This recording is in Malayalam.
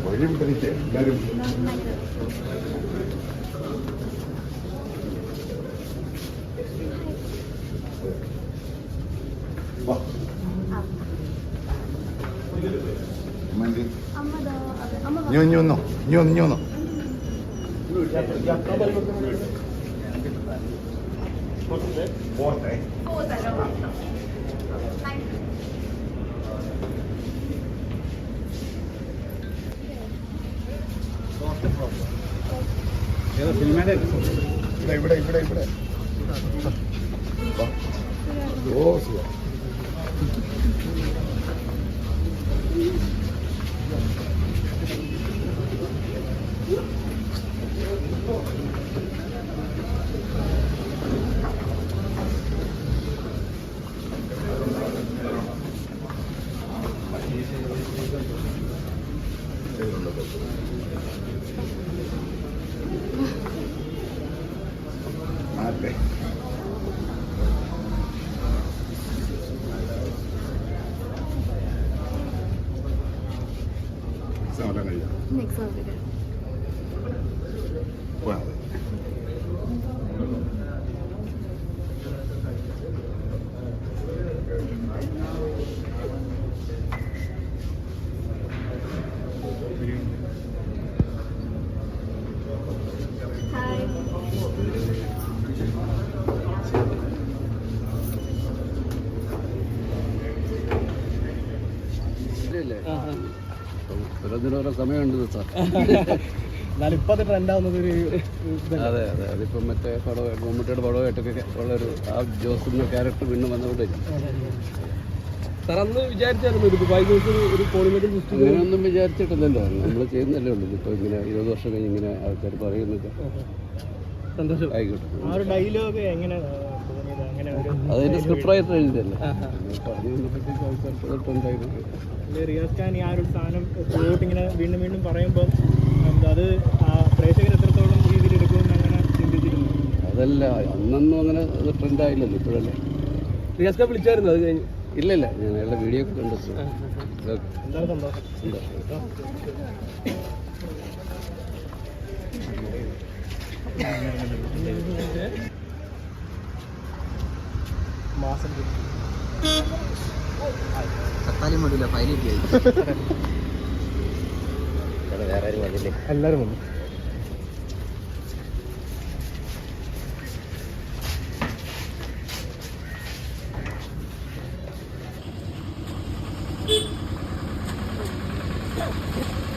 വഴിവിട്ടതിട്ട് എല്ലാവരും ഇനി വന്നോ ഇവിടെ ഓ ശരി Next over there. Well. ഓരോ സമയമുണ്ട് സാർ. എന്നാലും ഇപ്പം അത് ട്രെൻഡാവുന്നത് ഒരു അതെ അതിപ്പം മറ്റേ പടം മമ്മൂട്ടിയുടെ പടമായിട്ടൊക്കെ ഉള്ളൊരു ആ ജോസിൻ്റെ ക്യാരക്ടർ വീണ്ടും വന്നുകൊണ്ടില്ല. സാർ അന്ന് വിചാരിച്ചായിരുന്നു ഒരു ദുബായ് ജോസ് ഒരു പോളിമെഡിൽ അങ്ങനെയൊന്നും വിചാരിച്ചിട്ടില്ലല്ലോ, നമ്മൾ ചെയ്യുന്നല്ലേ ഉള്ളൂ. ഇപ്പോൾ ഇങ്ങനെ 20 വർഷം കഴിഞ്ഞ് ഇങ്ങനെ ആൾക്കാർ പറയുന്നൊക്കെ സന്തോഷം. ആയിക്കോട്ടെ. ആ ഒരു ഡയലോഗ് എങ്ങനെ അതിൻ്റെ സ്ക്രിപ്റ്റ് റൈറ്റർ എഴുതിയല്ലേ പറഞ്ഞതിനെപ്പറ്റി ആൾക്കാർ ട്രെൻഡായിരുന്നു. റിയാസ് ഖാൻ ആ ഒരു സാധനം ഇങ്ങനെ വീണ്ടും പറയുമ്പം അത് പ്രേക്ഷകർ എത്രത്തോളം രീതിയിൽ എടുക്കുമെന്ന് അങ്ങനെ ചിന്തിച്ചിരുന്നു. അതല്ല, അന്നൊന്നും അങ്ങനെ അത് ട്രെൻഡായില്ലല്ലോ, ഇപ്പോഴല്ലേ. റിയാസ് ഖാൻ വിളിച്ചായിരുന്നു അത് കഴിഞ്ഞ്? ഇല്ല ഞാൻ അയാളുടെ വീഡിയോ ഒക്കെ കണ്ടു. എന്താണ് സന്തോഷം. മാസം തക്കാളി മടിയില്ല, ഫയൽ കിട്ടിയായി. വേറെ ആരും വന്നില്ലേ? എല്ലാവരും വന്നു.